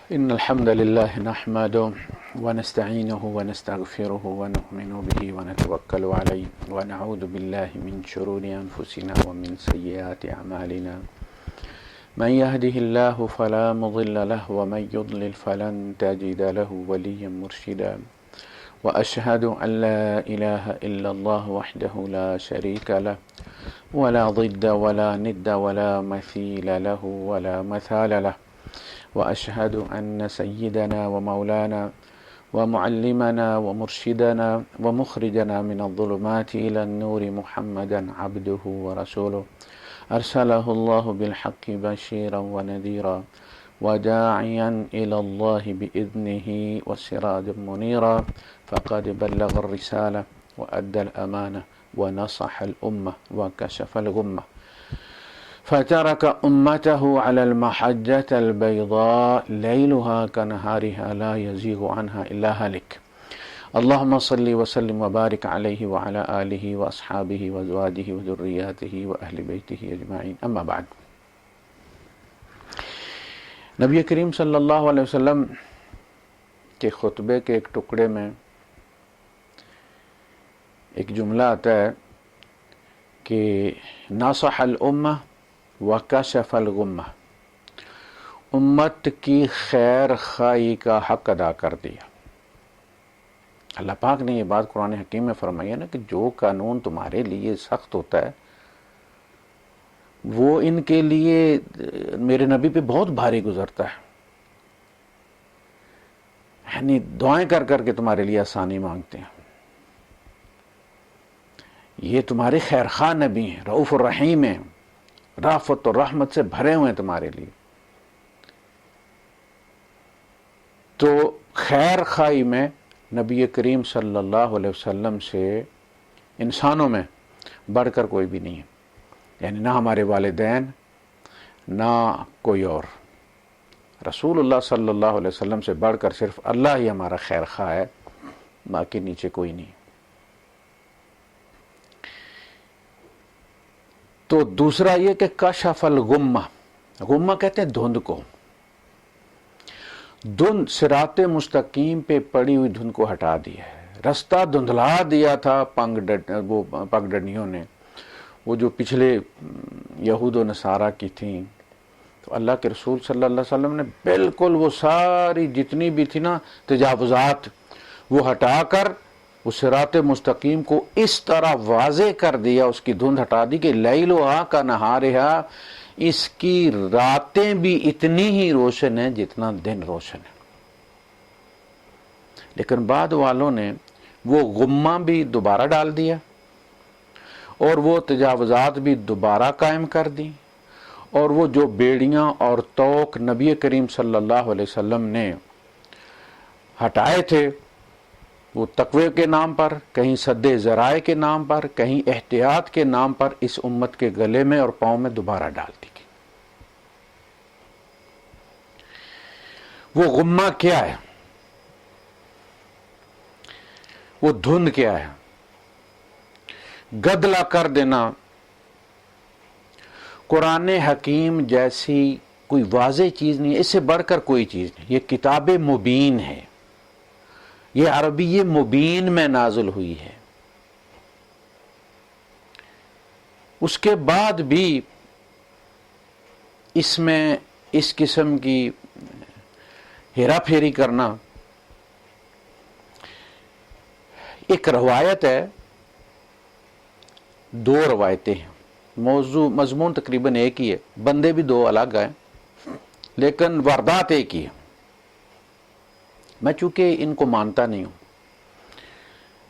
إن الحمد لله نحمده ونستعينه ونستغفره ونؤمن به ونتوكل عليه ونعوذ بالله من شرور أنفسنا ومن سيئات أعمالنا من يهده الله فلا مضل له ومن يضلل فلن تجد له وليا مرشدا وأشهد أن لا إله إلا الله وحده لا شريك له ولا ضد ولا ند ولا مثيل له ولا مثال له وأشهد أن سيدنا ومولانا ومعلمنا ومرشدنا ومخرجنا من الظلمات إلى النور محمدا عبده ورسوله أرسله الله بالحق بشيرا ونذيرا وداعيا إلى الله بإذنه وسراجا منيرا فقد بلغ الرسالة وأدى الأمانة ونصح الأمة وكشف الغمة فترك أمته على المحجة البيضاء ليلها كنهارها لا يزيغ عنها إلا هالك اللهم صل وسلم وبارك عليه وعلى آله وأصحابه وأزواجه وذرياته وأهل بيته أجمعين أما بعد. نبی کریم صلی اللہ علیہ وسلم کے خطبے کے ایک ٹکڑے میں ایک جملہ آتا ہے کہ ناصح الامہ وکشف الغمہ، امت کی خیر خواہی کا حق ادا کر دیا. اللہ پاک نے یہ بات قرآن حکیم میں فرمائی ہے نا کہ جو قانون تمہارے لیے سخت ہوتا ہے وہ ان کے لیے میرے نبی پہ بہت بھاری گزرتا ہے، یعنی دعائیں کر کر کے تمہارے لیے آسانی مانگتے ہیں. یہ تمہارے خیر خواہ نبی ہیں، رؤوف الرحیم ہیں، رافت اور رحمت سے بھرے ہوئے ہیں تمہارے لیے. تو خیر خواہی میں نبی کریم صلی اللہ علیہ وسلم سے انسانوں میں بڑھ کر کوئی بھی نہیں ہے، یعنی نہ ہمارے والدین نہ کوئی اور. رسول اللہ صلی اللہ علیہ وسلم سے بڑھ کر صرف اللہ ہی ہمارا خیر خواہ ہے، باقی نیچے کوئی نہیں. تو دوسرا یہ کہ کشف الغمہ، غمہ کہتے ہیں دھند کو. دھند صراط مستقیم پہ پڑی ہوئی دھند کو ہٹا دیا ہے. رستہ دھندلا دیا تھا پگڈنڈیوں نے، وہ جو پچھلے یہود و نصارہ کی تھیں. تو اللہ کے رسول صلی اللہ علیہ وسلم نے بالکل وہ ساری جتنی بھی تھی نا تجاوزات وہ ہٹا کر اس صراط مستقیم کو اس طرح واضح کر دیا، اس کی دھند ہٹا دی کہ لیلھا کنہارھا، اس کی راتیں بھی اتنی ہی روشن ہیں جتنا دن روشن ہے. لیکن بعد والوں نے وہ غمہ بھی دوبارہ ڈال دیا اور وہ تجاوزات بھی دوبارہ قائم کر دی، اور وہ جو بیڑیاں اور توق نبی کریم صلی اللہ علیہ وسلم نے ہٹائے تھے، وہ تقوی کے نام پر، کہیں سد ذرائع کے نام پر، کہیں احتیاط کے نام پر اس امت کے گلے میں اور پاؤں میں دوبارہ ڈال دی گئی. وہ غمہ کیا ہے؟ وہ دھند کیا ہے؟ گدلا کر دینا. قرآن حکیم جیسی کوئی واضح چیز نہیں ہے، اس سے بڑھ کر کوئی چیز نہیں. یہ کتاب مبین ہے، یہ عربی مبین میں نازل ہوئی ہے. اس کے بعد بھی اس میں اس قسم کی ہیرا پھیری کرنا. ایک روایت ہے، دو روایتیں ہیں، موضوع مضمون تقریباً ایک ہی ہے، بندے بھی دو الگ ہیں لیکن واردات ایک ہی ہے. میں چونکہ ان کو مانتا نہیں ہوں،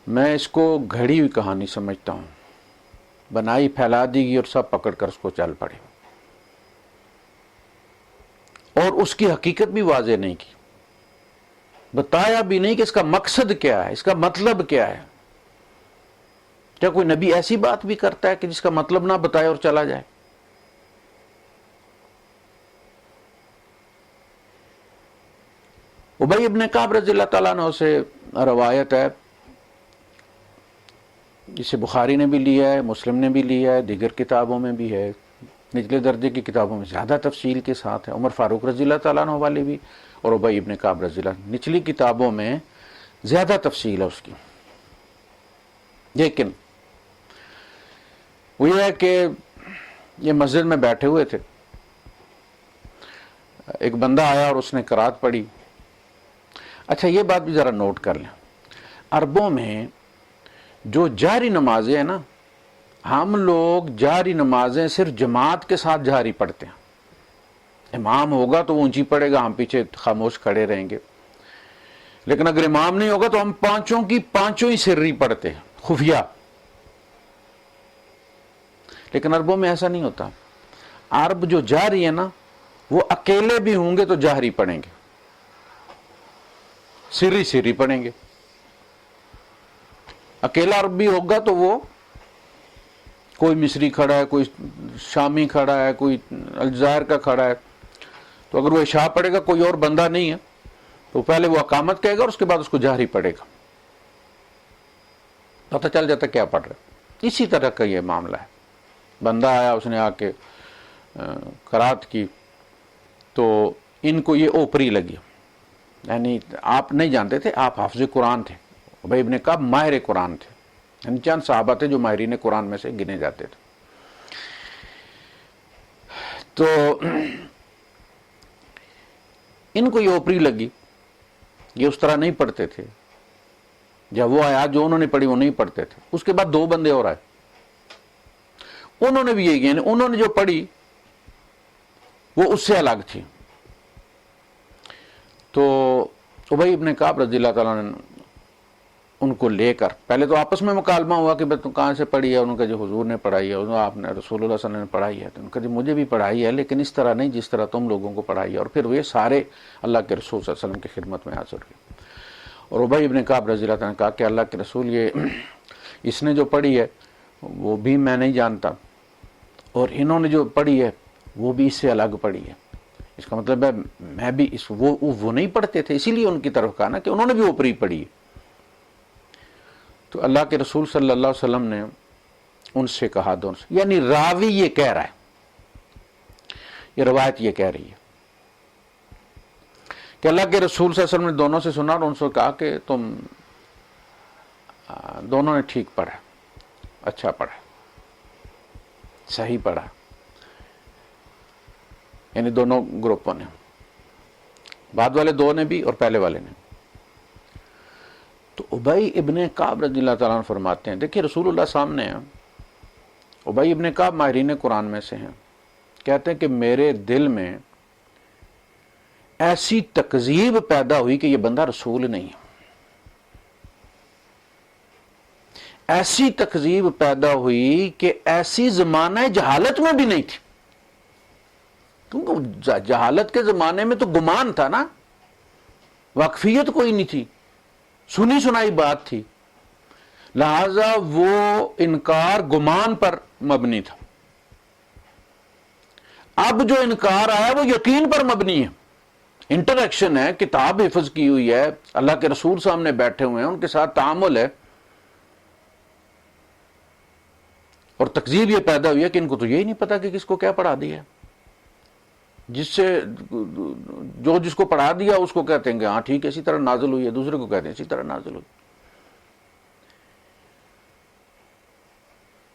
میں اس کو گھڑی ہوئی کہانی سمجھتا ہوں، بنائی پھیلا دی گئی اور سب پکڑ کر اس کو چل پڑے، اور اس کی حقیقت بھی واضح نہیں کی، بتایا بھی نہیں کہ اس کا مقصد کیا ہے، اس کا مطلب کیا ہے. کیا کوئی نبی ایسی بات بھی کرتا ہے کہ جس کا مطلب نہ بتائے اور چلا جائے؟ ابی ابن کعب رضی اللہ تعالیٰ عنہ سے روایت ہے، جسے بخاری نے بھی لیا ہے، مسلم نے بھی لیا ہے، دیگر کتابوں میں بھی ہے. نچلے درجے کی کتابوں میں زیادہ تفصیل کے ساتھ ہے، عمر فاروق رضی اللہ تعالیٰ عنہ والے بھی اور ابی ابن کعب رضی اللہ عنہ، نچلی کتابوں میں زیادہ تفصیل ہے اس کی. لیکن وہ یہ ہے کہ یہ مسجد میں بیٹھے ہوئے تھے، ایک بندہ آیا اور اس نے قرات پڑھی. اچھا یہ بات بھی ذرا نوٹ کر لیں، عربوں میں جو جاری نمازیں ہیں نا، ہم لوگ جاری نمازیں صرف جماعت کے ساتھ جاری پڑھتے ہیں. امام ہوگا تو وہ اونچی پڑھے گا، ہم پیچھے خاموش کھڑے رہیں گے. لیکن اگر امام نہیں ہوگا تو ہم پانچوں کی پانچوں ہی سری پڑھتے ہیں، خفیہ. لیکن عربوں میں ایسا نہیں ہوتا. عرب جو جاری ہے نا، وہ اکیلے بھی ہوں گے تو جہری پڑھیں گے، سری پڑھیں گے. اکیلا عرب بھی ہوگا تو وہ کوئی مصری کھڑا ہے، کوئی شامی کھڑا ہے، کوئی الجزائر کا کھڑا ہے، تو اگر وہ عشاء پڑھے گا، کوئی اور بندہ نہیں ہے، تو پہلے وہ اقامت کہے گا اور اس کے بعد اس کو جہری پڑھے گا، پتہ چل جاتا کیا پڑھ رہا ہے. اسی طرح کا یہ معاملہ ہے. بندہ آیا، اس نے آ کے قرات کی، تو ان کو یہ اوپری لگی. یعنی آپ نہیں جانتے تھے، آپ حافظ قرآن تھے، ابی ابن کعب ماہر قرآن تھے. یعنی چند صحابہ تھے جو ماہرین قرآن میں سے گنے جاتے تھے. تو ان کو یہ اوپری لگی، یہ اس طرح نہیں پڑھتے تھے. جب وہ آیا جو انہوں نے پڑھی وہ نہیں پڑھتے تھے. اس کے بعد دو بندے اور آئے، انہوں نے بھی یہی، یعنی انہوں نے جو پڑھی وہ اس سے الگ تھی. تو ابی ابن کعب رضی اللہ تعالیٰ نے ان کو لے کر، پہلے تو آپس میں مکالمہ ہوا کہ تم کہاں سے پڑھی ہے. انہوں نے کہا جو حضور نے پڑھائی ہے، آپ نے رسول اللہ صلی اللہ علیہ وسلم نے پڑھائی ہے. تو انہوں نے کہا جی مجھے بھی پڑھائی ہے، لیکن اس طرح نہیں جس طرح تم لوگوں کو پڑھائی ہے. اور پھر وہ سارے اللہ کے رسول صلی اللہ علیہ وسلم کی خدمت میں حاضر ہوئے. اور ابی ابن کعب رضی اللہ تعالیٰ نے کہا کہ اللہ کے رسول، یہ اس نے جو پڑھی ہے وہ بھی میں نہیں جانتا، اور انہوں نے جو پڑھی ہے وہ بھی اس سے الگ پڑھی ہے. اس کا مطلب ہے میں بھی وہ نہیں پڑھتے تھے، اسی لیے ان کی طرف کہا نا کہ انہوں نے بھی اوپری پڑھی ہے. تو اللہ کے رسول صلی اللہ علیہ وسلم نے ان سے کہا، دونوں سے، یعنی راوی یہ کہہ رہا ہے، یہ روایت یہ کہہ رہی ہے کہ اللہ کے رسول صلی اللہ علیہ وسلم نے دونوں سے سنا اور ان سے کہا کہ تم دونوں نے ٹھیک پڑھا، اچھا پڑھا، صحیح پڑھا. یعنی دونوں گروپوں نے، بعد والے دو نے بھی اور پہلے والے نے. تو ابی ابن کعب رضی اللہ تعالیٰ عنہ فرماتے ہیں، دیکھیے رسول اللہ سامنے ہیں، ابی ابن کعب ماہرین قرآن میں سے ہیں. کہتے ہیں کہ میرے دل میں ایسی تکذیب پیدا ہوئی کہ یہ بندہ رسول نہیں ہے. ایسی تکذیب پیدا ہوئی کہ ایسی زمانہ جہالت میں بھی نہیں تھی. کیونکہ جہالت کے زمانے میں تو گمان تھا نا، واقفیت کوئی نہیں تھی، سنی سنائی بات تھی، لہذا وہ انکار گمان پر مبنی تھا. اب جو انکار آیا وہ یقین پر مبنی ہے، انٹریکشن ہے، کتاب حفظ کی ہوئی ہے، اللہ کے رسول سامنے بیٹھے ہوئے ہیں، ان کے ساتھ تعامل ہے. اور تکذیب یہ پیدا ہوئی ہے کہ ان کو تو یہی نہیں پتا کہ کس کو کیا پڑھا دیا ہے. جس سے جو جس کو پڑھا دیا اس کو کہتے ہیں کہ ہاں ٹھیک ہے اسی طرح نازل ہوئی ہے، دوسرے کو کہتے ہیں اسی طرح نازل ہوئی.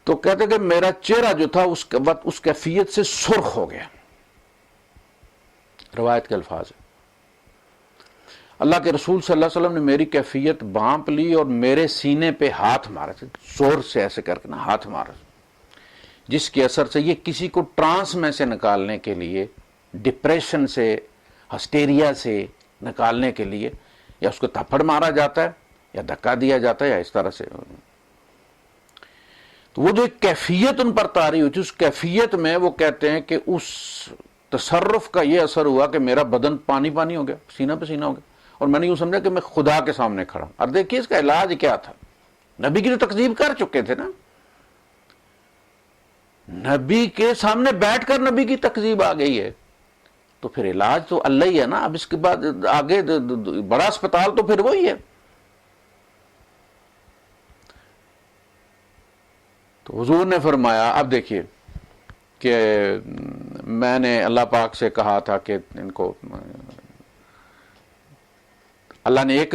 تو کہتے ہیں کہ میرا چہرہ جو تھا اس کے وقت اس کیفیت سے سرخ ہو گیا. روایت کے الفاظ ہے، اللہ کے رسول صلی اللہ علیہ وسلم نے میری کیفیت بھانپ لی اور میرے سینے پہ ہاتھ مارا، زور سے ایسے کر کے نا ہاتھ مارا، جس کے اثر سے یہ کسی کو ٹرانس میں سے نکالنے کے لیے، ڈپریشن سے، ہسٹیریا سے نکالنے کے لیے یا اس کو تھپڑ مارا جاتا ہے یا دھکا دیا جاتا ہے یا اس طرح سے. تو وہ جو ایک کیفیت ان پر طاری ہوئی تھی، اس کیفیت میں وہ کہتے ہیں کہ اس تصرف کا یہ اثر ہوا کہ میرا بدن پانی پانی ہو گیا، پسینہ پسینہ ہو گیا، اور میں نے یوں سمجھا کہ میں خدا کے سامنے کھڑا ہوں. اور دیکھیے اس کا علاج کیا تھا، نبی کی تو تکذیب کر چکے تھے نا، نبی کے سامنے بیٹھ کر نبی کی تکذیب آ گئی ہے، تو پھر علاج تو اللہ ہی ہے نا. اب اس کے بعد آگے بڑا اسپتال تو پھر وہی ہے. تو حضور نے فرمایا، اب دیکھیے کہ میں نے اللہ پاک سے کہا تھا کہ ان کو اللہ نے ایک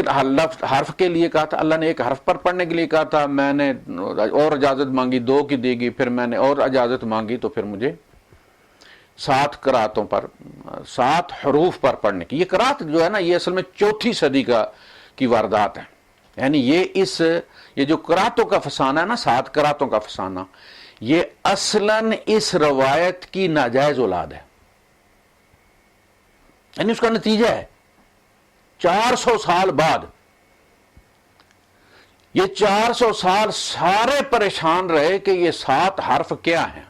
حرف کے لیے کہا تھا، اللہ نے ایک حرف پر پڑھنے کے لیے کہا تھا، میں نے اور اجازت مانگی 2 کی دی گئی، پھر میں نے اور اجازت مانگی تو پھر مجھے 7 قراتوں پر 7 حروف پر پڑھنے کی. یہ قرات جو ہے نا یہ اصل میں 4تھی صدی کی واردات ہے. یعنی یہ جو قراتوں کا فسانہ ہے نا، 7 قراتوں کا فسانہ، یہ اصلاً اس روایت کی ناجائز اولاد ہے. یعنی اس کا نتیجہ ہے 400 سال بعد یہ 400 سال سارے پریشان رہے کہ یہ 7 حرف کیا ہیں.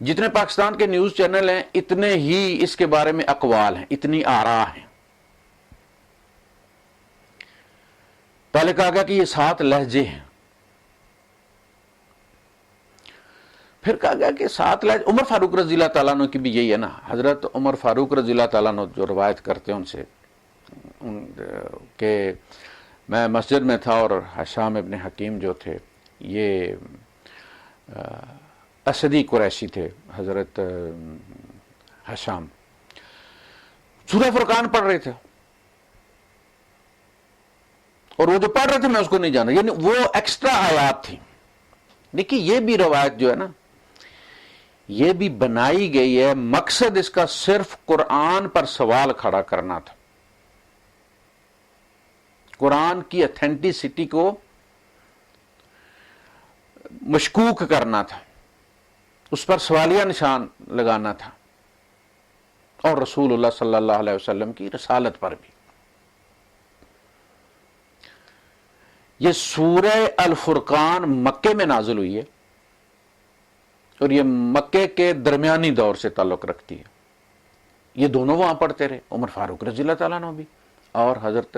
جتنے پاکستان کے نیوز چینل ہیں اتنے ہی اس کے بارے میں اقوال ہیں، اتنی آراء ہیں. پہلے کہا گیا کہ یہ 7 لہجے ہیں، پھر کہا گیا کہ 7 لہجے. عمر فاروق رضی اللہ تعالیٰ عنہ کی بھی یہی ہے نا. حضرت عمر فاروق رضی اللہ تعالیٰ عنہ جو روایت کرتے ہیں ان سے کہ میں مسجد میں تھا اور حشام ابن حکیم جو تھے یہ اسدی قریشی تھے. حضرت حشام سورہ فرقان پڑھ رہے تھے اور وہ جو پڑھ رہے تھے میں اس کو نہیں جانا، یعنی وہ ایکسٹرا آیات تھی. دیکھیے یہ بھی روایت جو ہے نا یہ بھی بنائی گئی ہے، مقصد اس کا صرف قرآن پر سوال کھڑا کرنا تھا، قرآن کی اتھینٹسٹی کو مشکوک کرنا تھا، اس پر سوالیہ نشان لگانا تھا، اور رسول اللہ صلی اللہ علیہ وسلم کی رسالت پر بھی. یہ سورہ الفرقان مکے میں نازل ہوئی ہے اور یہ مکے کے درمیانی دور سے تعلق رکھتی ہے. یہ دونوں وہاں پڑھتے رہے، عمر فاروق رضی اللہ تعالیٰ عنہ بھی اور حضرت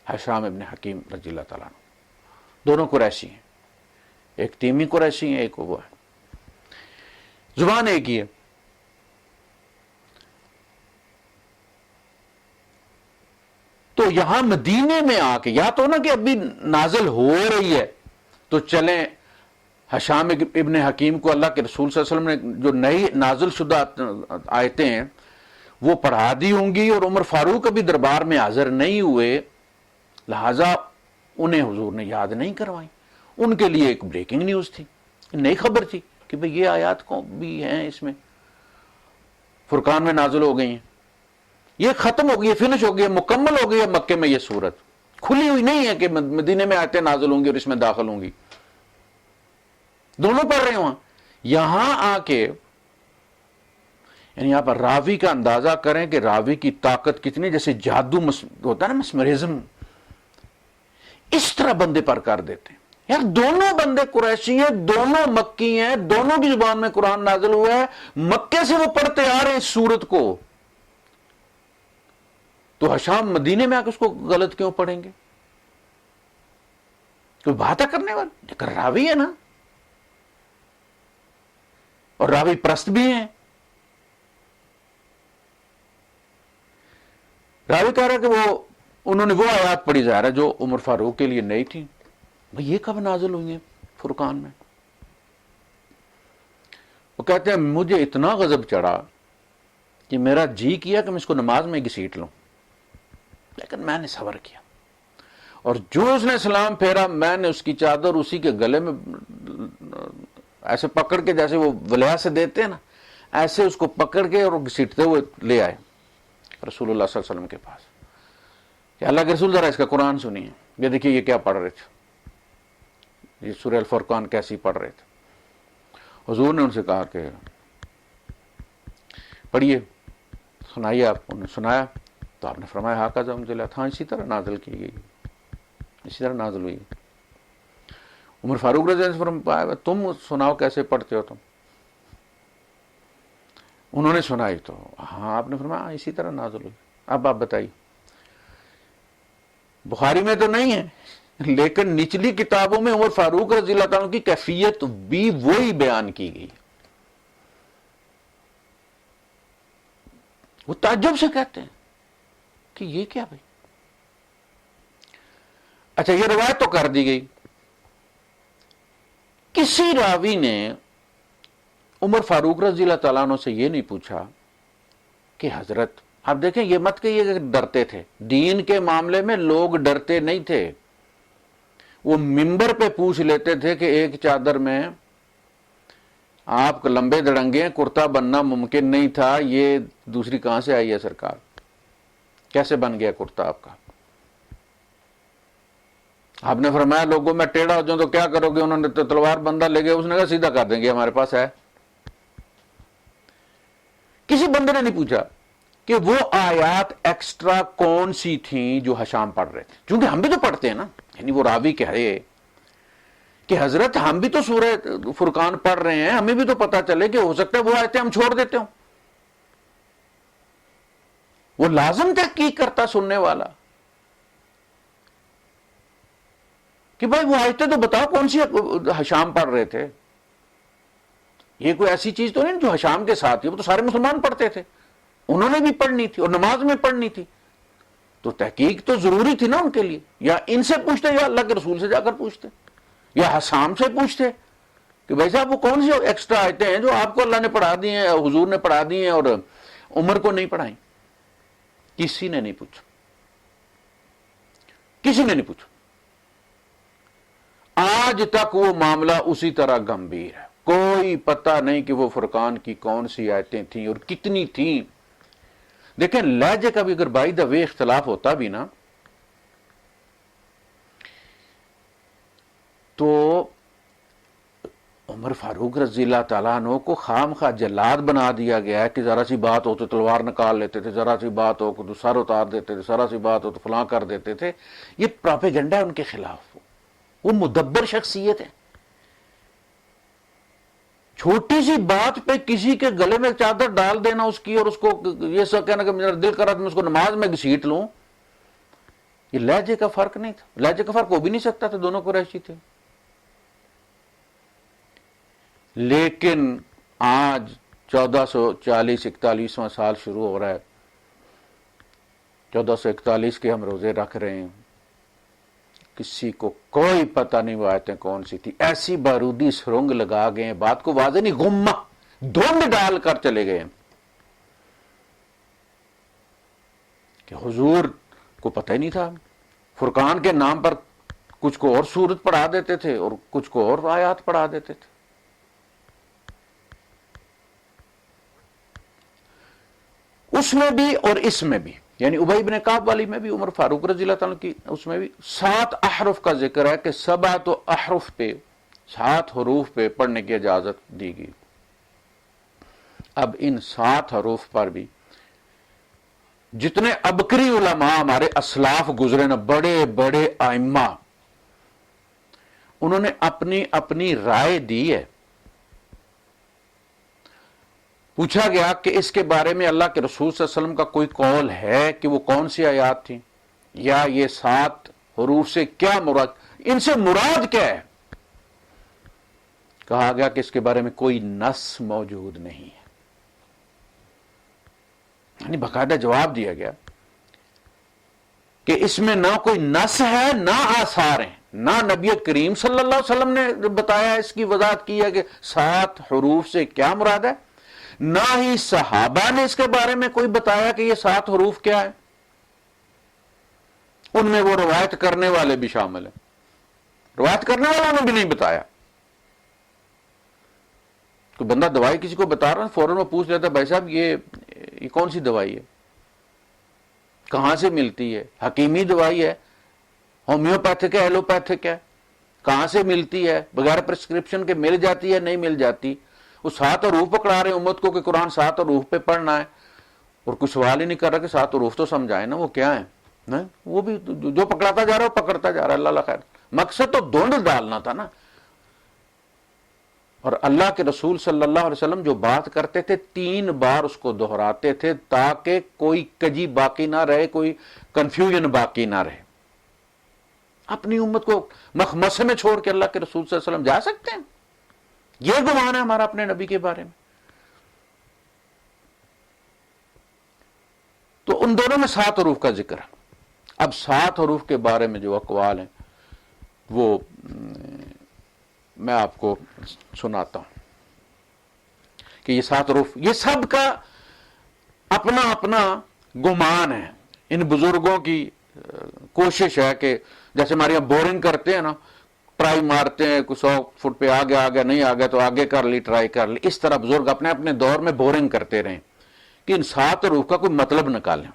حشام ابن حکیم رضی اللہ تعالیٰ عنہ. دونوں قریشی ہیں، ایک تیمی قریشی ہیں، ایک وہ ہے، زبان ایک ہی ہے. تو یہاں مدینے میں آ کے یا تو نا کہ ابھی نازل ہو رہی ہے تو چلیں حشام ابن حکیم کو اللہ کے رسول صلی اللہ علیہ وسلم نے جو نئی نازل شدہ آیتیں ہیں وہ پڑھا دی ہوں گی، اور عمر فاروق ابھی دربار میں حاضر نہیں ہوئے لہذا انہیں حضور نے یاد نہیں کروائی. ان کے لیے ایک بریکنگ نیوز تھی، نئی خبر تھی کہ بھئی یہ آیات کو بھی ہیں اس میں فرقان میں نازل ہو گئی ہیں. یہ ختم ہو گئی ہے، فنش ہو گئی ہے، مکمل ہو گئی ہے. مکے میں یہ صورت کھلی ہوئی نہیں ہے کہ مدینے میں آیتیں نازل ہوں گی اور اس میں داخل ہوں گی. دونوں پڑھ رہے وہاں. یہاں آ کے یعنی آپ راوی کا اندازہ کریں کہ راوی کی طاقت کتنی، جیسے جادو ہوتا ہے نا، مسمرزم، اس طرح بندے پر کر دیتے ہیں. یار دونوں بندے قریشی ہیں، دونوں مکی ہیں، دونوں کی زبان میں قرآن نازل ہوا ہے، مکے سے وہ پڑھتے آ رہے ہیں اس سورت کو، تو حشام مدینے میں آ کے اس کو غلط کیوں پڑھیں گے؟ کوئی بات ہے کرنے والا، لیکن راوی ہے نا، اور راوی پرست بھی ہیں. راوی کہہ رہا کہ انہوں نے وہ آیات پڑھی ظاہر ہے جو عمر فاروق کے لیے نئی تھی. بھئی یہ کب نازل ہوئی ہیں فرقان میں؟ وہ کہتے ہیں مجھے اتنا غضب چڑھا کہ میرا جی کیا کہ میں اس کو نماز میں گھسیٹ لوں، لیکن میں نے صبر کیا، اور جو اس نے سلام پھیرا میں نے اس کی چادر اسی کے گلے میں ایسے پکڑ کے، جیسے وہ ولیعہ سے دیتے ہیں نا، ایسے اس کو پکڑ کے اور گھسیٹتے ہوئے لے آئے رسول اللہ صلی اللہ علیہ وسلم کے پاس کہ اللہ کے رسول ذرا اس کا قرآن سنیے، یہ دیکھیے یہ کیا پڑھ رہے تھے، یہ سورہ الفرقان کیسی پڑھ رہے تھے. حضور نے ان سے کہا کہ پڑھیے، سنائیے. آپ انہوں نے سنایا تو آپ نے فرمایا ہاں کا زمزلہ تھا، اسی طرح نازل کی گئی، اسی طرح نازل ہوئی. عمر فاروق رضی اللہ عنہ فرمایا تم سناؤ کیسے پڑھتے ہو تم. انہوں نے سنائی تو ہاں آپ نے فرمایا اسی طرح نازل ہوئی. اب آپ بتائیے، بخاری میں تو نہیں ہے لیکن نچلی کتابوں میں عمر فاروق رضی اللہ تعالیٰ کی کیفیت بھی وہی بیان کی گئی. وہ تعجب سے کہتے ہیں کہ یہ کیا بھائی. اچھا یہ روایت تو کر دی گئی، کسی راوی نے عمر فاروق رضی اللہ تعالیٰ عنہ سے یہ نہیں پوچھا کہ حضرت، آپ دیکھیں یہ مت کہیے کہ ڈرتے تھے، دین کے معاملے میں لوگ ڈرتے نہیں تھے، وہ ممبر پہ پوچھ لیتے تھے کہ ایک چادر میں آپ لمبے دڑنگے کرتا بننا ممکن نہیں تھا، یہ دوسری کہاں سے آئی ہے سرکار، کیسے بن گیا کرتا آپ کا؟ آپ نے فرمایا لوگوں میں ٹیڑھا ہو جاؤں تو کیا کرو گے؟ انہوں نے تو تلوار بندہ لے گئے، اس نے کہا سیدھا کر دیں گے، ہمارے پاس ہے۔ کسی بندے نے نہیں پوچھا کہ وہ آیات ایکسٹرا کون سی تھیں جو ہشام پڑھ رہے تھے، چونکہ ہم بھی تو پڑھتے ہیں نا، یعنی وہ راوی کہہ رہے کہ حضرت ہم بھی تو سورہ فرقان پڑھ رہے ہیں، ہمیں بھی تو پتا چلے کہ ہو سکتا ہے وہ آیتیں ہم چھوڑ دیتے ہوں۔ وہ لازم تحقیق کرتا سننے والا کہ بھائی وہ آیتیں تو بتاؤ کون سی ہشام پڑھ رہے تھے، یہ کوئی ایسی چیز تو نہیں جو ہشام کے ساتھ ہی، وہ تو سارے مسلمان پڑھتے تھے، انہوں نے بھی پڑھنی تھی اور نماز میں پڑھنی تھی، تو تحقیق تو ضروری تھی نا ان کے لیے، یا ان سے پوچھتے یا اللہ کے رسول سے جا کر پوچھتے یا حسام سے پوچھتے کہ بھائی صاحب وہ کون سی ایکسٹرا آیتیں ہیں جو آپ کو اللہ نے پڑھا دی ہیں، حضور نے پڑھا دی ہیں اور عمر کو نہیں پڑھائیں۔ کسی نے نہیں پوچھا، کسی نے نہیں پوچھا۔ آج تک وہ معاملہ اسی طرح گمبھیر ہے، کوئی پتہ نہیں کہ وہ فرقان کی کون سی آیتیں تھیں اور کتنی تھیں۔ دیکھیں لہجے کا بھی اگر بائی دا وے اختلاف ہوتا بھی نا تو عمر فاروق رضی اللہ تعالیٰ عنہ کو خام خواہ جلاد بنا دیا گیا ہے کہ ذرا سی بات ہو تو تلوار نکال لیتے تھے، ذرا سی بات ہو تو سر اتار دیتے تھے، ذرا سی بات ہو تو فلاں کر دیتے تھے۔ یہ پراپیگنڈا ہے ان کے خلاف، وہ مدبر شخصیت ہے۔ چھوٹی سی بات پہ کسی کے گلے میں چادر ڈال دینا اس کی اور اس کو یہ سب کہنا کہ میرا دل کر رہا میں اس کو نماز میں گھسیٹ لوں، یہ لہجے کا فرق نہیں تھا، لہجے کا فرق ہو بھی نہیں سکتا تھا، دونوں قریشی تھے۔ لیکن آج 1440-41واں سال شروع ہو رہا ہے، 1441 کے ہم روزے رکھ رہے ہیں، کسی کو کوئی پتہ نہیں وہ آیتیں کون سی تھی، ایسی بارودی سرنگ لگا گئے ہیں، بات کو واضح نہیں، غمہ دھند ڈال کر چلے گئے کہ حضور کو پتہ ہی نہیں تھا، فرقان کے نام پر کچھ کو اور سورت پڑھا دیتے تھے اور کچھ کو اور آیات پڑھا دیتے تھے۔ اس میں بھی اور اس میں بھی، یعنی ابی بن کعب والی میں بھی، عمر فاروق رضی اللہ تعالیٰ کی اس میں بھی 7 احرف کا ذکر ہے کہ 7 احرف پہ، 7 حروف پہ پڑھنے کی اجازت دی گئی۔ اب ان 7 حروف پر بھی جتنے عبقری علماء ہمارے اسلاف گزرے نا، بڑے بڑے ائمہ، انہوں نے اپنی اپنی رائے دی ہے۔ پوچھا گیا کہ اس کے بارے میں اللہ کے رسول صلی اللہ علیہ وسلم کا کوئی قول ہے کہ وہ کون سی آیات تھی، یا یہ 7 حروف سے کیا مراد، ان سے مراد کیا ہے؟ کہا گیا کہ اس کے بارے میں کوئی نص موجود نہیں ہے، یعنی باقاعدہ جواب دیا گیا کہ اس میں نہ کوئی نص ہے نہ آثار ہیں، نہ نبی کریم صلی اللہ علیہ وسلم نے بتایا، اس کی وضاحت کی ہے کہ 7 حروف سے کیا مراد ہے، نہ ہی صحابہ نے اس کے بارے میں کوئی بتایا کہ یہ 7 حروف کیا ہے۔ ان میں وہ روایت کرنے والے بھی شامل ہیں، روایت کرنے والوں نے بھی نہیں بتایا۔ تو بندہ دوائی کسی کو بتا رہا ہے، فوراً وہ پوچھ لیتا ہے بھائی صاحب یہ کون سی دوائی ہے، کہاں سے ملتی ہے، حکیمی دوائی ہے، ہومیوپیتھک ہے، ایلوپیتھک ہے، کہاں سے ملتی ہے، بغیر پرسکرپشن کے مل جاتی ہے نہیں مل جاتی۔ وہ 7 حروف پکڑا رہے ہیں امت کو کہ قرآن 7 حروف پہ پڑھنا ہے، اور کوئی سوال ہی نہیں کر رہا کہ 7 حروف تو سمجھائے نا وہ کیا ہے، وہ بھی جو پکڑاتا جا رہا ہے وہ پکڑتا جا رہا ہے، اللہ خیر۔ مقصد تو دھند ڈالنا تھا نا۔ اور اللہ کے رسول صلی اللہ علیہ وسلم جو بات کرتے تھے 3 بار اس کو دہراتے تھے تاکہ کوئی کجی باقی نہ رہے، کوئی کنفیوژن باقی نہ رہے۔ اپنی امت کو مخمصے میں چھوڑ کے اللہ کے رسول صلی اللہ علیہ وسلم جا سکتے ہیں؟ یہ گمان ہے ہمارا اپنے نبی کے بارے میں۔ تو ان دونوں میں 7 حروف کا ذکر ہے۔ اب 7 حروف کے بارے میں جو اقوال ہیں وہ میں آپ کو سناتا ہوں۔ کہ یہ 7 حروف، یہ سب کا اپنا اپنا گمان ہے. ان بزرگوں کی کوشش ہے کہ جیسے ہمارے یہاں بورنگ کرتے ہیں نا، ٹرائی مارتے ہیں، کچھ 100 فٹ پہ آگے آگے نہیں آگے تو آگے کر لی، ٹرائی کر لی. اس طرح بزرگ اپنے اپنے دور میں بورنگ کرتے رہیں کہ ان 7 حروف کا کوئی مطلب نکالیں.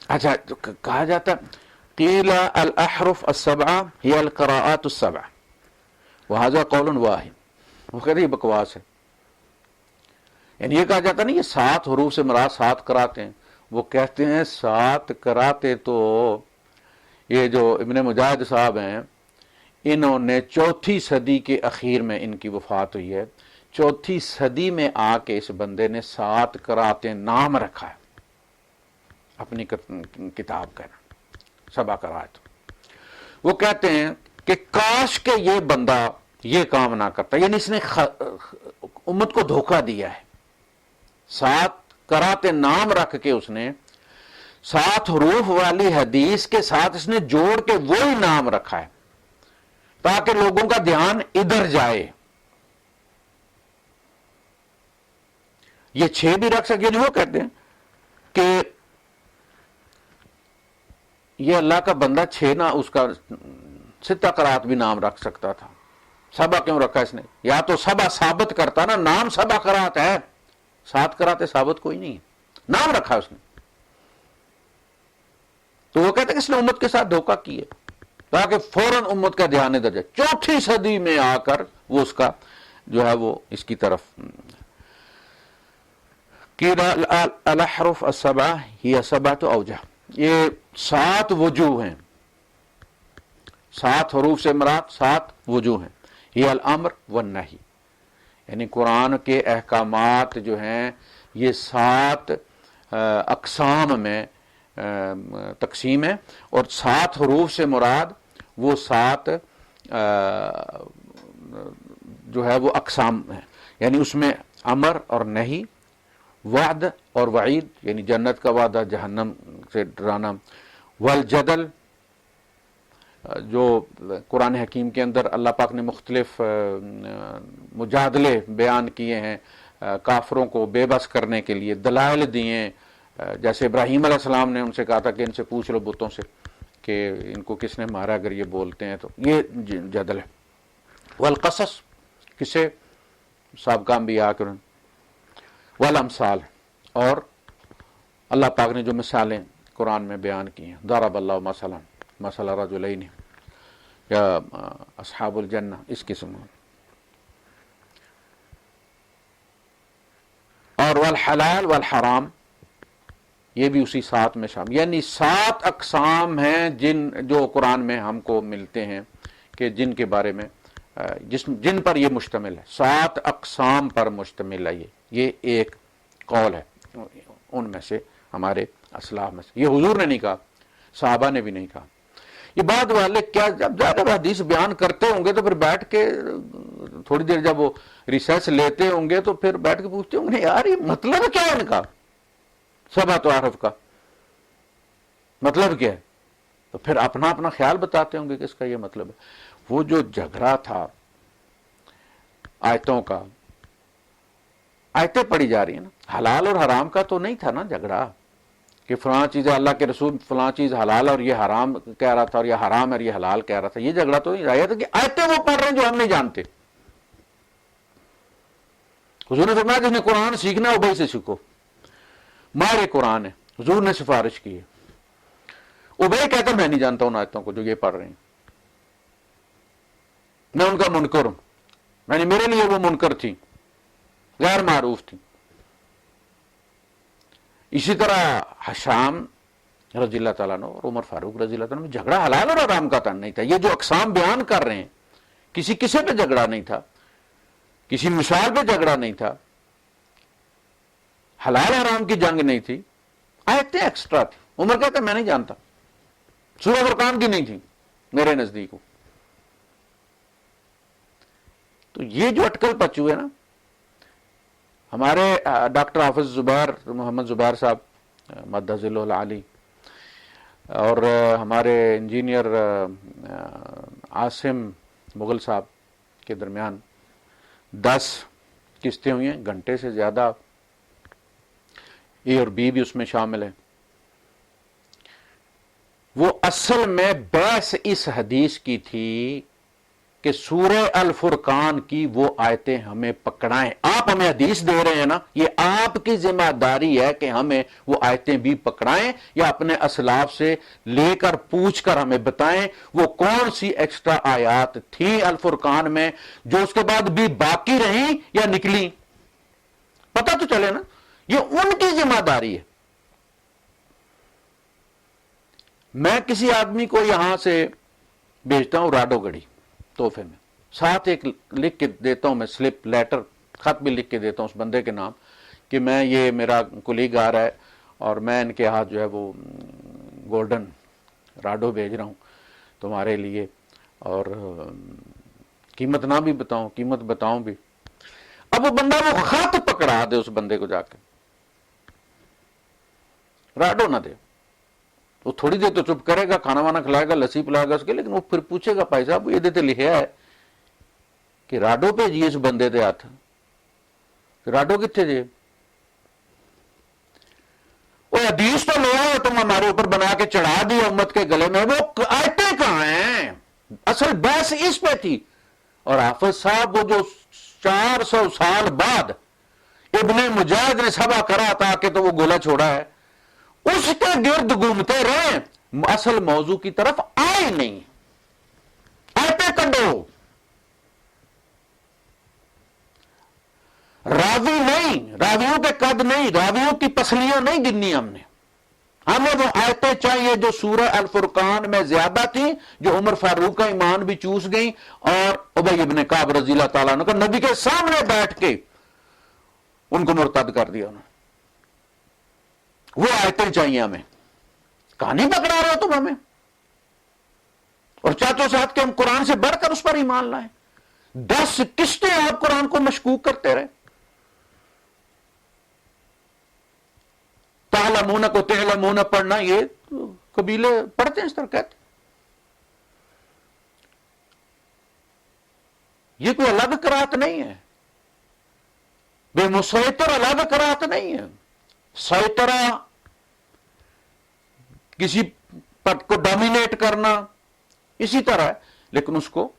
اچھا، تو کہا جاتا قیل الاحرف السبعہ ہی القراءات السبع وہذا قول واحد. وہ کہتے ہیں یہ بکواس ہے. یعنی یہ کہا جاتا نہیں یہ 7 حروف سے مراد 7 قراءتیں. وہ کہتے ہیں 7 قراءتیں تو یہ جو ابن مجاہد صاحب ہیں انہوں نے 4تھی صدی کے اخیر میں ان کی وفات ہوئی ہے. 4تھی صدی میں آ کے اس بندے نے 7 قراءتیں نام رکھا ہے اپنی کتاب کا 7 قراءت. وہ کہتے ہیں کہ کاش کہ یہ بندہ یہ کام نہ کرتا، یعنی اس نے امت کو دھوکہ دیا ہے. 7 قراءتیں نام رکھ کے اس نے 7 حروف والی حدیث کے ساتھ اس نے جوڑ کے وہی نام رکھا ہے تاکہ لوگوں کا دھیان ادھر جائے. یہ 6 بھی رکھ سکے. وہ کہتے ہیں کہ یہ اللہ کا بندہ 6 نہ اس کا 6 قراءت بھی نام رکھ سکتا تھا. 7 کیوں رکھا اس نے؟ یا تو 7 ثابت کرتا نا، نام 7 قراءت ہے، 7 قراءتیں ثابت کوئی نہیں ہے، نام رکھا اس نے. تو وہ کہتے ہیں کہ اس نے امت کے ساتھ دھوکہ کیا تاکہ فوراً امت کا دھیان ادھر جائے. 4تھی صدی میں آ کر وہ اس کا جو ہے وہ اس کی طرف قیل الاحرف السبعہ ہی 7 اوجہ. یہ 7 وجوہ ہیں. 7 حروف سے مراد 7 وجوہ ہیں. یہ الامر والنہی، یعنی قرآن کے احکامات جو ہیں یہ 7 اقسام میں تقسیم ہے، اور 7 حروف سے مراد وہ 7 جو ہے وہ اقسام ہیں. یعنی اس میں امر اور نہی، وعد اور وعید، یعنی جنت کا وعدہ، جہنم سے ڈرانا، والجدل، جو قرآن حکیم کے اندر اللہ پاک نے مختلف مجادلے بیان کیے ہیں کافروں کو بے بس کرنے کے لیے، دلائل دیے. جیسے ابراہیم علیہ السلام نے ان سے کہا تھا کہ ان سے پوچھ لو بتوں سے کہ ان کو کس نے مارا اگر یہ بولتے ہیں تو. یہ جدل ہے. والقصص، کسے سابقہ انبیاء کے، والامثال، اور اللہ پاک نے جو مثالیں قرآن میں بیان کی ہیں. ضرب اللہ مثلا مثلا رجلین یا اصحاب الجنہ، اس قسم. اور والحلال والحرام، یہ بھی اسی 7 میں شامل. یعنی 7 اقسام ہیں جو قرآن میں ہم کو ملتے ہیں کہ جن کے بارے میں جن پر یہ مشتمل ہے. 7 اقسام پر مشتمل ہے. یہ ایک قول ہے ان میں سے، ہمارے اسلاف میں سے. یہ حضور نے نہیں کہا، صحابہ نے بھی نہیں کہا. یہ بعد والے کیا جب زیادہ حدیث بیان کرتے ہوں گے تو پھر بیٹھ کے تھوڑی دیر جب وہ ریسرچ لیتے ہوں گے تو پھر بیٹھ کے پوچھتے ہوں گے یار یہ مطلب کیا ہے ان کا 7 احرف کا مطلب کیا ہے؟ تو پھر اپنا اپنا خیال بتاتے ہوں گے کہ اس کا یہ مطلب ہے. وہ جو جھگڑا تھا آیتوں کا، آیتیں پڑھی جا رہی ہیں نا، حلال اور حرام کا تو نہیں تھا نا جھگڑا کہ فلاں چیز اللہ کے رسول فلاں چیز حلال اور یہ حرام کہہ رہا تھا اور یہ حرام اور یہ حلال کہہ رہا تھا. یہ جھگڑا تو نہیں رہا تھا کہ آیتیں وہ پڑھ رہے ہیں جو ہم نہیں جانتے. حضور نے فرمایا جس نے قرآن سیکھنا ہے وہ بھائی سے سیکھو. مارے قرآن ہے، حضور نے سفارش کی ہے. ابئی کہتا میں نہیں جانتا ان آیتوں کو جو یہ پڑھ رہے ہیں، میں ان کا منکر ہوں، یعنی میرے لیے وہ منکر تھی، غیر معروف تھی. اسی طرح حشام رضی اللہ تعالیٰ عنہ اور عمر فاروق رضی اللہ تعالیٰ عنہ جھگڑا حلال اور حرام کا نہیں تھا. یہ جو اقسام بیان کر رہے ہیں کسی پہ جھگڑا نہیں تھا، کسی مثال پہ جھگڑا نہیں تھا، حلال حرام کی جنگ نہیں تھی، آیتیں ایکسٹرا تھی. عمر کہتا میں نہیں جانتا، سورہ فرقان کی نہیں تھی میرے نزدیک. تو یہ جو اٹکل پچو ہے نا، ہمارے ڈاکٹر حافظ زبیر محمد زبیر صاحب مدظ اللہ علی اور ہمارے انجینئر عاصم مغل صاحب کے درمیان 10 قسطیں ہوئی ہیں، گھنٹے سے زیادہ، اے اور بی بھی اس میں شامل ہے۔ وہ اصل میں بحث اس حدیث کی تھی کہ سورہ الفرقان کی وہ آیتیں ہمیں پکڑائیں۔ آپ ہمیں حدیث دے رہے ہیں نا، یہ آپ کی ذمہ داری ہے کہ ہمیں وہ آیتیں بھی پکڑائیں یا اپنے اسلاف سے لے کر پوچھ کر ہمیں بتائیں وہ کون سی ایکسٹرا آیات تھیں الفرقان میں جو اس کے بعد بھی باقی رہیں یا نکلی، پتہ تو چلے نا، یہ ان کی ذمہ داری ہے۔ میں کسی آدمی کو یہاں سے بھیجتا ہوں راڈو گڑی تحفے میں، ساتھ ایک لکھ کے دیتا ہوں، میں سلپ لیٹر خط بھی لکھ کے دیتا ہوں اس بندے کے نام کہ میں یہ میرا کولیگ آ رہا ہے اور میں ان کے ہاتھ جو ہے وہ گولڈن راڈو بھیج رہا ہوں تمہارے لیے، اور قیمت نہ بھی بتاؤں، قیمت بتاؤں بھی۔ اب وہ بندہ وہ خط پکڑا دے اس بندے کو، جا کے راڈو نہ دے، وہ تھوڑی دیر تو چپ کرے گا، کھانا وانا کھلائے گا، لسی پلائے گا اس کے، لیکن وہ پھر پوچھے گا بھائی صاحب یہ دیتے لکھا ہے کہ راڈو بھیجیے اس بندے دے ہاتھ، راڈو کتنے جی؟ وہ حدیث تو لے آئے تم ہمارے اوپر بنا کے چڑھا دی امت کے گلے میں، وہ آیتیں کہاں ہیں؟ اصل بحث اس پہ تھی۔ اور حافظ صاحب وہ جو 400 سال بعد ابن مجاہد نے سبا کرا تھا کہ تو وہ گولا چھوڑا ہے، اس کے گرد گھومتے رہے، اصل موضوع کی طرف آئے نہیں۔ آیتیں کڈو، راوی نہیں، راویوں کے قد نہیں، راویوں کی پسلیاں نہیں گننی ہم نے، ہمیں وہ آیتیں چاہیے جو سورہ الفرقان میں زیادہ تھیں، جو عمر فاروق کا ایمان بھی چوس گئیں، اور ابی ابن کعب رضی اللہ تعالیٰ عنہ کا نبی کے سامنے بیٹھ کے ان کو مرتد کر دیا انہوں نے۔ وہ آیتیں چاہیے ہمیں، کہانی پکڑا رہے ہو تم ہمیں، اور چاچو ساتھ کہ ہم قرآن سے بڑھ کر اس پر ایمان لائیں۔ 10 قسطیں آپ قرآن کو مشکوک کرتے رہے۔ تعلمون کو تعلمون پڑھنا، یہ قبیلے پڑھتے ہیں اس طرح کہتے، یہ کوئی الگ قرات نہیں ہے، بے مسیطر الگ قرات نہیں ہے۔ سیطرہ کسی پر کو ڈومینیٹ کرنا اسی طرح ہے، لیکن اس کو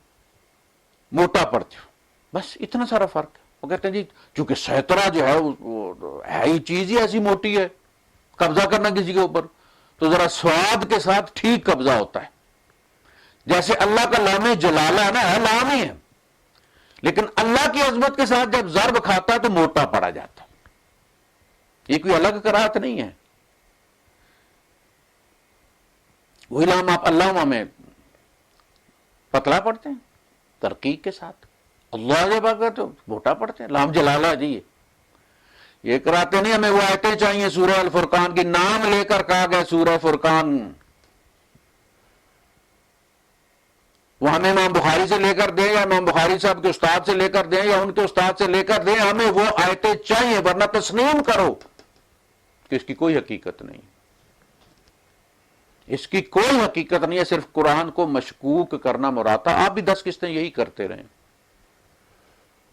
موٹا پڑتے ہو، بس اتنا سارا فرق ہے۔ وہ کہتے ہیں جی چونکہ سیطرہ جو ہے وہ ہے ہی چیز ہی ایسی موٹی ہے، قبضہ کرنا کسی کے اوپر تو ذرا سواد کے ساتھ ٹھیک قبضہ ہوتا ہے۔ جیسے اللہ کا لام جلالہ ہے نا، لام ہی ہے، لیکن اللہ کی عظمت کے ساتھ جب ضرب کھاتا ہے تو موٹا پڑا جاتا ہے۔ یہ کوئی الگ قرات نہیں ہے۔ وہی لام آپ اللہ میں پتلا پڑھتے ہیں ترقیق کے ساتھ، اللہ جب آگا تو موٹا پڑھتے ہیں، لام جلالہ جی یہ کراتے نہیں۔ ہمیں وہ آیتیں چاہیے سورہ الفرقان کی، نام لے کر کہا گیا سورہ فرقان، وہ ہمیں امام بخاری سے لے کر دیں یا امام بخاری صاحب کے استاد سے لے کر دیں یا ان کے استاد سے لے کر دیں، ہمیں وہ آیتیں چاہیے، ورنہ تسلیم کرو کہ اس کی کوئی حقیقت نہیں، اس کی کوئی حقیقت نہیں ہے، صرف قرآن کو مشکوک کرنا مراد تھا۔ آپ بھی 10 قسطیں یہی کرتے رہے،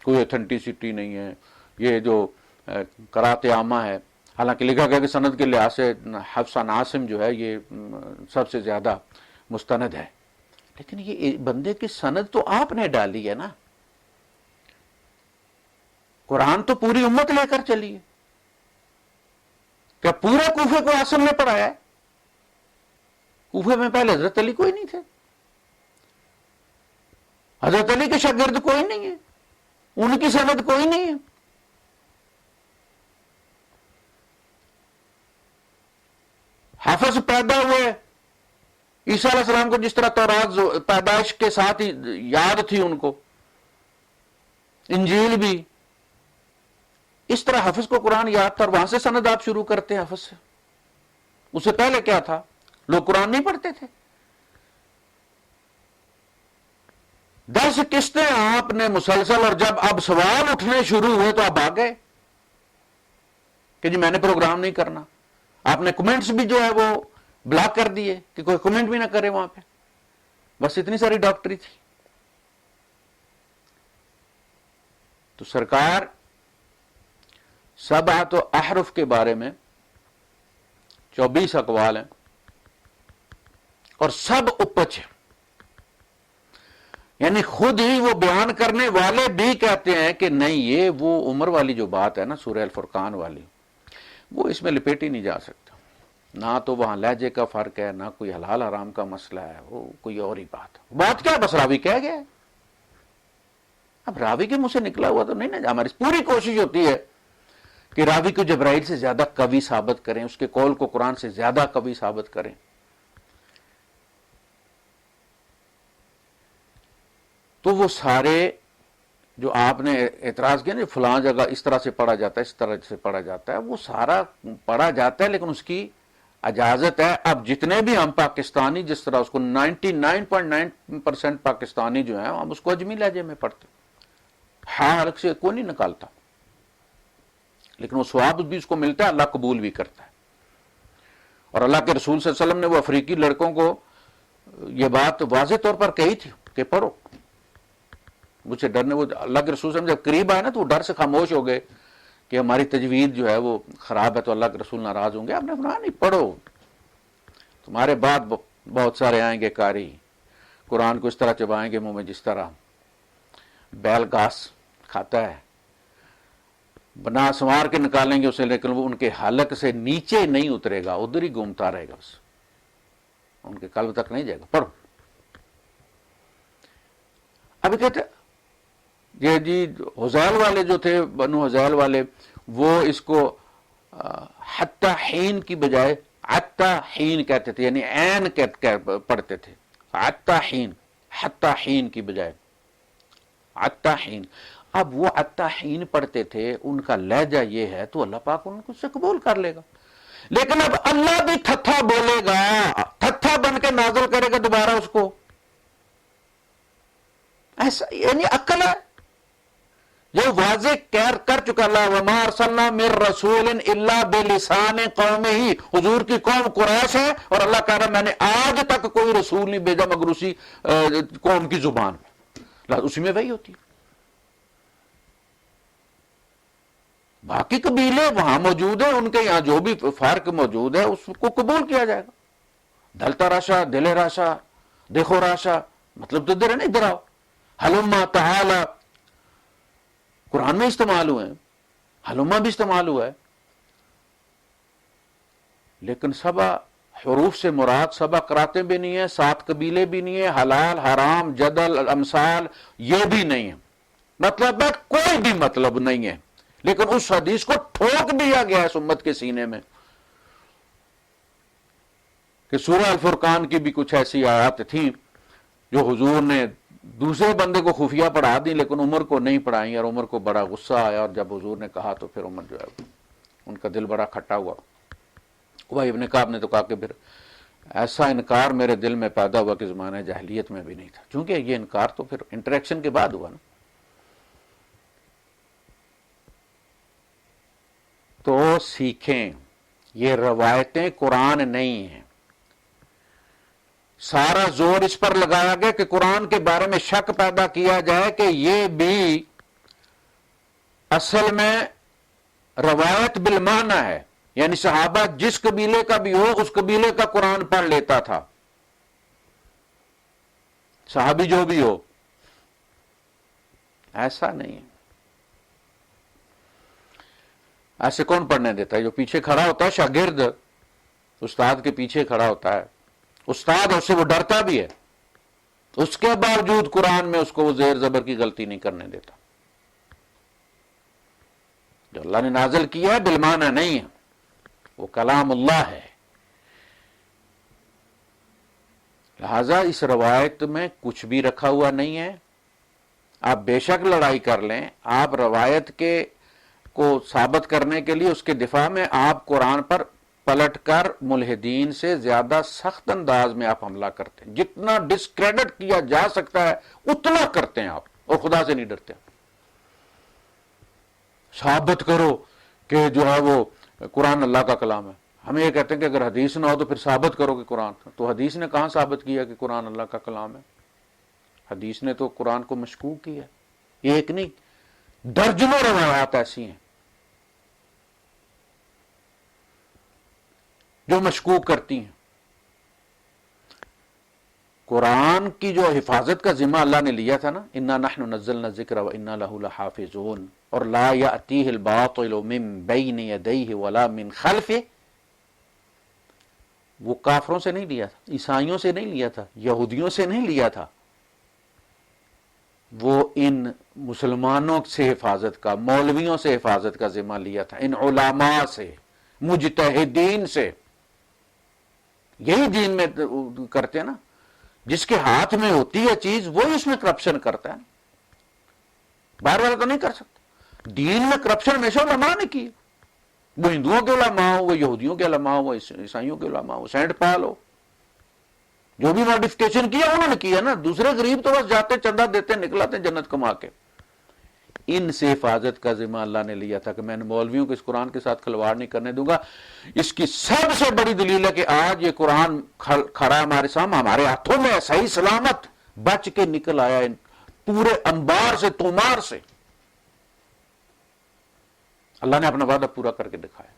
کوئی ایتھنٹیسٹی نہیں ہے۔ یہ جو قرات عامہ ہے، حالانکہ لکھا گیا کہ سند کے لحاظ سے حفص عن عاصم جو ہے یہ سب سے زیادہ مستند ہے، لیکن یہ بندے کی سند تو آپ نے ڈالی ہے نا، قرآن تو پوری امت لے کر چلی ہے۔ کیا پورے کوفے کو عاصم نے پڑھایا ہے؟ کوفے میں پہلے حضرت علی کوئی نہیں تھے، حضرت علی کے شاگرد کوئی نہیں ہے، ان کی سند کوئی نہیں ہے۔ حافظ پیدا ہوئے عیسیٰ علیہ السلام کو، جس طرح تورات پیدائش کے ساتھ ہی یاد تھی ان کو، انجیل بھی اس طرح حافظ کو قرآن یاد تھا، اور وہاں سے سند آپ شروع کرتے ہیں حافظ سے۔ اس سے پہلے کیا تھا؟ لوگ قرآن نہیں پڑھتے تھے۔ 10 قسطیں آپ نے مسلسل، اور جب اب سوال اٹھنے شروع ہوئے تو آپ آ گئے کہ جی میں نے پروگرام نہیں کرنا۔ آپ نے کمنٹس بھی جو ہے وہ بلاک کر دیے کہ کوئی کمنٹ بھی نہ کرے وہاں پہ. بس اتنی ساری ڈاکٹری تھی. تو سرکار سبعۃ احرف کے بارے میں 24 اقوال ہیں اور سب اپچ ہیں. یعنی خود ہی وہ بیان کرنے والے بھی کہتے ہیں کہ نہیں، یہ وہ عمر والی جو بات ہے نا سورہ الفرقان والی، وہ اس میں لپیٹی نہیں جا سکتا. نہ تو وہاں لہجے کا فرق ہے، نہ کوئی حلال حرام کا مسئلہ ہے، وہ کوئی اور ہی بات کیا، بس راوی کہہ گیا ہے. اب راوی کے منہ سے نکلا ہوا تو نہیں نا. ہماری پوری کوشش ہوتی ہے کہ راوی کو جبرائیل سے زیادہ قوی ثابت کریں، اس کے قول کو قرآن سے زیادہ قوی ثابت کریں. تو وہ سارے جو آپ نے اعتراض کیا نا فلاں جگہ اس طرح سے پڑھا جاتا ہے، اس طرح سے پڑھا جاتا ہے، وہ سارا پڑھا جاتا ہے لیکن اس کی اجازت ہے. اب جتنے بھی ہم پاکستانی جس طرح اس کو 99.9% پاکستانی جو ہیں ہم اس کو اجمی لہجے میں پڑھتے، ہاں الگ سے کوئی نہیں نکالتا، لیکن وہ ثواب بھی اس کو ملتا ہے، اللہ قبول بھی کرتا ہے. اور اللہ کے رسول صلی اللہ علیہ وسلم نے وہ افریقی لڑکوں کو یہ بات واضح طور پر کہی تھی کہ پڑھو. مجھ سے ڈرنے، وہ اللہ کے رسول صلی اللہ علیہ وسلم جب قریب آئے نا تو وہ ڈر سے خاموش ہو گئے کہ ہماری تجوید جو ہے وہ خراب ہے تو اللہ کے رسول ناراض ہوں گے. آپ نے فرمایا نہیں، پڑھو، تمہارے بعد بہت سارے آئیں گے قاری، قرآن کو اس طرح چبائیں گے منہ میں جس طرح بیل گھاس کھاتا ہے، بنا سنوار کے نکالیں گے اسے لیکن وہ ان کے حلق سے نیچے نہیں اترے گا، ادھر ہی گھومتا رہے گا، بس ان کے قلب تک نہیں جائے گا. پڑھو. ابھی کہتے یہ جی حذیل والے جو تھے، بنو حذیل والے، وہ اس کو حتی حین کی بجائے حتی حین کہتے تھے، یعنی عین پڑھتے تھے. حتی حین کی بجائے حتی حین. اب وہ حتی حین پڑھتے تھے، ان کا لہجہ یہ ہے تو اللہ پاک ان کو سے قبول کر لے گا. لیکن اب اللہ بھی تھتھا بولے گا، تھتھا بن کے نازل کرے گا دوبارہ اس کو. ایسا یعنی عقل ہے، یہ واضح کر چکا اللہ. وما ارسلنا من رسول الا بلسان قومہ. حضور کی قوم قریش ہے اور اللہ کہہ رہا میں نے آج تک کوئی رسول نہیں بھیجا مگر اسی قوم کی زبان میں، اسی میں وہی ہوتی ہے. باقی قبیلے وہاں موجود ہیں، ان کے یہاں جو بھی فرق موجود ہے اس کو قبول کیا جائے گا. دلتا راشا، دل راشا، دیکھو راشا، مطلب تو ادھر ہے نا، ادھر آؤ. حلما تعالی قرآن میں استعمال ہوئے ہیں، حلما بھی استعمال ہوا ہے، لیکن سبا حروف سے مراد سبا قراتیں بھی نہیں ہیں، 7 قبیلے بھی نہیں ہیں، حلال حرام جدل امثال یہ بھی نہیں ہے. مطلب ہے کوئی بھی مطلب نہیں ہے، لیکن اس حدیث کو ٹھوک دیا گیا ہے اس امت کے سینے میں کہ سورہ الفرقان کی بھی کچھ ایسی آیات تھیں جو حضور نے دوسرے بندے کو خفیہ پڑھا دی لیکن عمر کو نہیں پڑھائیں، اور عمر کو بڑا غصہ آیا، اور جب حضور نے کہا تو پھر عمر جو ہے ان کا دل بڑا کھٹا ہوا. بھائی ابن کعب نے تو کہا کہ پھر ایسا انکار میرے دل میں پیدا ہوا کہ زمانہ جاہلیت میں بھی نہیں تھا، چونکہ یہ انکار تو پھر انٹریکشن کے بعد ہوا نا. تو سیکھیں، یہ روایتیں قرآن نہیں ہیں. سارا زور اس پر لگایا گیا کہ قرآن کے بارے میں شک پیدا کیا جائے کہ یہ بھی اصل میں روایت بالمعنی ہے، یعنی صحابہ جس قبیلے کا بھی ہو اس قبیلے کا قرآن پڑھ لیتا تھا، صحابی جو بھی ہو. ایسا نہیں ہے. ایسے کون پڑھنے دیتا ہے؟ جو پیچھے کھڑا ہوتا ہے شاگرد، استاد کے پیچھے کھڑا ہوتا ہے، استاد اس سے وہ ڈرتا بھی ہے، اس کے باوجود قرآن میں اس کو وہ زیر زبر کی غلطی نہیں کرنے دیتا. جو اللہ نے نازل کیا ہے بالمعنی نہیں ہے، وہ کلام اللہ ہے. لہذا اس روایت میں کچھ بھی رکھا ہوا نہیں ہے. آپ بے شک لڑائی کر لیں، آپ روایت کے کو ثابت کرنے کے لیے اس کے دفاع میں آپ قرآن پر پلٹ کر ملحدین سے زیادہ سخت انداز میں آپ حملہ کرتے ہیں. جتنا ڈسکریڈٹ کیا جا سکتا ہے اتنا کرتے ہیں آپ، اور خدا سے نہیں ڈرتے. ثابت کرو کہ جو ہے وہ قرآن اللہ کا کلام ہے. ہمیں یہ کہتے ہیں کہ اگر حدیث نہ ہو تو پھر ثابت کرو کہ قرآن تھا. تو حدیث نے کہاں ثابت کیا کہ قرآن اللہ کا کلام ہے؟ حدیث نے تو قرآن کو مشکوک کیا. ایک نہیں درجنوں روایات ایسی ہیں جو مشکوک کرتی ہیں. قرآن کی جو حفاظت کا ذمہ اللہ نے لیا تھا نا، انا نحن نزلنا الذکر وانا لہ لحافظون، اور لا یأتیہ الباطل من بین یدیہ ولا من خلفہ، وہ کافروں سے نہیں لیا تھا، عیسائیوں سے نہیں لیا تھا، یہودیوں سے نہیں لیا تھا، وہ ان مسلمانوں سے حفاظت کا، مولویوں سے حفاظت کا ذمہ لیا تھا، ان علماء سے، مجتہدین سے. یہی دین میں کرتے ہیں نا، جس کے ہاتھ میں ہوتی ہے چیز وہی اس میں کرپشن کرتا ہے. باہر والا تو نہیں کر سکتا. دین میں کرپشن ہمیشہ علماء نے کی، وہ ہندوؤں کے علماء ہو، وہ یہودیوں کے علماء ہو، وہ عیسائیوں کے علماء ہو، سینٹ پال ہو، جو بھی ماڈیفکیشن کیا انہوں نے کیا نا. دوسرے غریب تو بس جاتے چندہ دیتے نکلاتے جنت کما کے. ان سے حفاظت کا ذمہ اللہ نے لیا تھا کہ میں نے مولویوں کو اس قرآن کے ساتھ کھلواڑ نہیں کرنے دوں گا. اس کی سب سے بڑی دلیل ہے کہ آج یہ قرآن کھڑا ہمارے سامنے، ہمارے ہاتھوں میں صحیح سلامت بچ کے نکل آیا ان پورے انبار سے، تومار سے. اللہ نے اپنا وعدہ پورا کر کے دکھایا.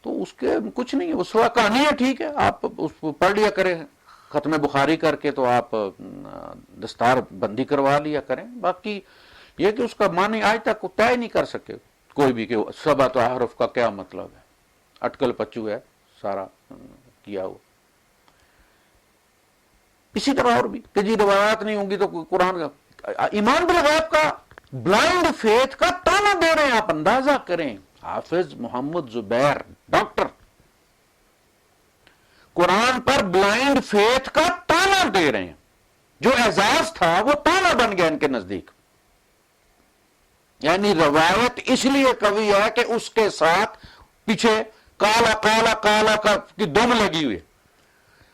تو اس کے کچھ نہیں ہے، اس وقت کہانی ہے، ٹھیک ہے، آپ اس کو پڑھ لیا کریں ختم بخاری کر کے، تو آپ دستار بندی کروا لیا کریں. باقی یہ کہ اس کا معنی آج تک طے نہیں کر سکے کوئی بھی کہ سبعۃ احرف کا کیا مطلب ہے. اٹکل پچو ہے سارا کیا ہوا. اسی طرح اور بھی کہ جی روایات نہیں ہوں گی تو قرآن کا ایمان بالغیب کا بلائنڈ فیتھ کا تانا دے رہے ہیں. آپ اندازہ کریں، حافظ محمد زبیر ڈاکٹر قرآن پر بلائنڈ فیتھ کا تانا دے رہے ہیں. جو اعزاز تھا وہ تانا بن گیا ان کے نزدیک. یعنی روایت اس لیے قوی ہے کہ اس کے ساتھ پیچھے کالا کالا کالا کی دم لگی ہوئی،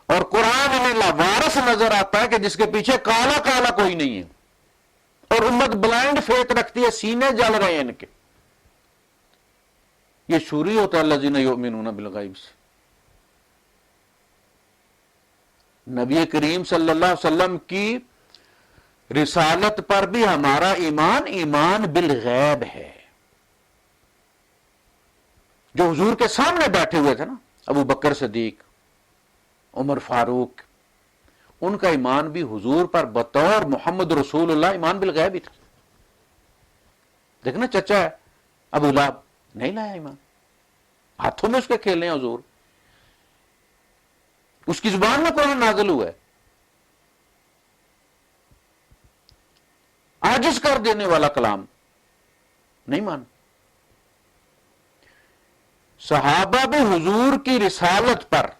اور قرآن انہیں لاوارث نظر آتا ہے کہ جس کے پیچھے کالا کالا کوئی نہیں ہے، اور امت بلائنڈ فیتھ رکھتی ہے، سینے جل رہے ہیں ان کے. یہ شوری ہوتا ہے الذین یؤمنون بالغیب سے. نبی کریم صلی اللہ علیہ وسلم کی رسالت پر بھی ہمارا ایمان بالغیب ہے. جو حضور کے سامنے بیٹھے ہوئے تھے نا، ابو بکر صدیق، عمر فاروق، ان کا ایمان بھی حضور پر بطور محمد رسول اللہ ایمان بالغیب ہی تھا. دیکھنا چچا ہے ابو لہب نہیں لایا ایمان، ہاتھوں میں اس کے کھیلنے ہیں حضور. اس کی زبان میں قرآن نازل ہوا ہے. عاجز کر دینے والا کلام نہیں مان. صحابہ بھی حضور کی رسالت پر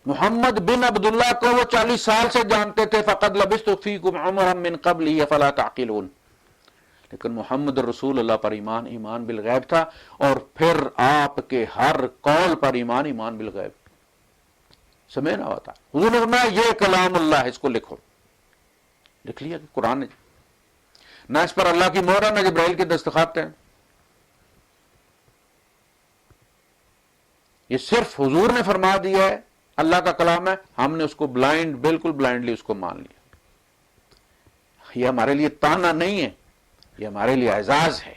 محمد بن عبداللہ کو وہ 40 سال سے جانتے تھے. فقد لبثت فیکم عمرا من قبلہ فلا تعقلون. لیکن محمد رسول اللہ پر ایمان بالغیب تھا، اور پھر آپ کے ہر قول پر ایمان بالغیب. سمجھ نہ ہوتا. حضور نے فرمایا یہ کلام اللہ ہے، اس کو لکھو. لکھ لیا کہ قرآن نے، نہ اس پر اللہ کی مہر ہے نہ جبرائیل کے دستخط ہیں. یہ صرف حضور نے فرما دیا ہے اللہ کا کلام ہے، ہم نے اس کو بالکل بلائنڈلی اس کو مان لیا. یہ ہمارے لیے تانا نہیں ہے، یہ ہمارے لیے اعزاز ہے.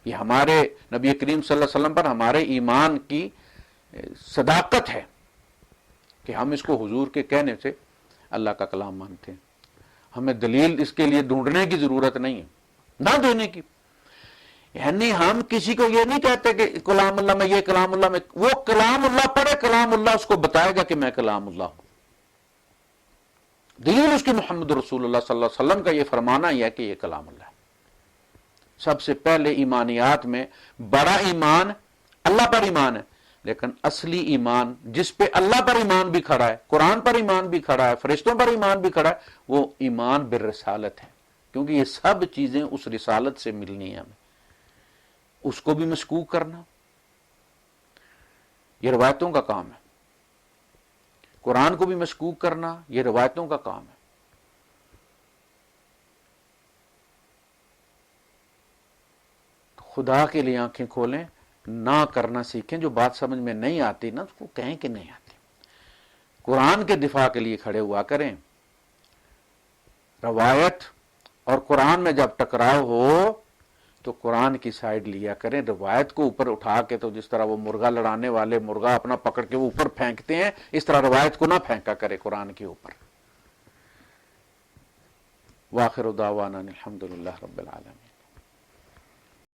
یہ ہمارے نبی کریم صلی اللہ علیہ وسلم پر ہمارے ایمان کی صداقت ہے کہ ہم اس کو حضور کے کہنے سے اللہ کا کلام مانتے ہیں. ہمیں دلیل اس کے لیے ڈھونڈنے کی ضرورت نہیں ہے، نہ دینے کی. یعنی ہم کسی کو یہ نہیں کہتے کہ کلام اللہ میں، یہ کلام اللہ میں، وہ کلام اللہ پڑھے، کلام اللہ اس کو بتائے گا کہ میں کلام اللہ ہوں. دلیل اس کی محمد رسول اللہ صلی اللہ علیہ وسلم کا یہ فرمانا ہی ہے کہ یہ کلام اللہ ہے. سب سے پہلے ایمانیات میں بڑا ایمان اللہ پر ایمان ہے، لیکن اصلی ایمان جس پہ اللہ پر ایمان بھی کھڑا ہے، قرآن پر ایمان بھی کھڑا ہے، فرشتوں پر ایمان بھی کھڑا ہے، وہ ایمان بالرسالت ہے. کیونکہ یہ سب چیزیں اس رسالت سے ملنی ہیں. ہمیں اس کو بھی مشکوک کرنا یہ روایتوں کا کام ہے، قرآن کو بھی مشکوک کرنا یہ روایتوں کا کام ہے. خدا کے لیے آنکھیں کھولیں، نہ کرنا سیکھیں. جو بات سمجھ میں نہیں آتی نا اس کو کہیں کہ نہیں آتی. قرآن کے دفاع کے لیے کھڑے ہوا کریں. روایت اور قرآن میں جب ٹکراؤ ہو تو قرآن کی سائیڈ لیا کریں. روایت کو اوپر اٹھا کے تو جس طرح وہ مرغا لڑانے والے مرغا اپنا پکڑ کے اوپر پھینکتے ہیں، اس طرح روایت کو نہ پھینکا کرے قرآن کے اوپر. وآخر دعوانا الحمدللہ رب العالمین.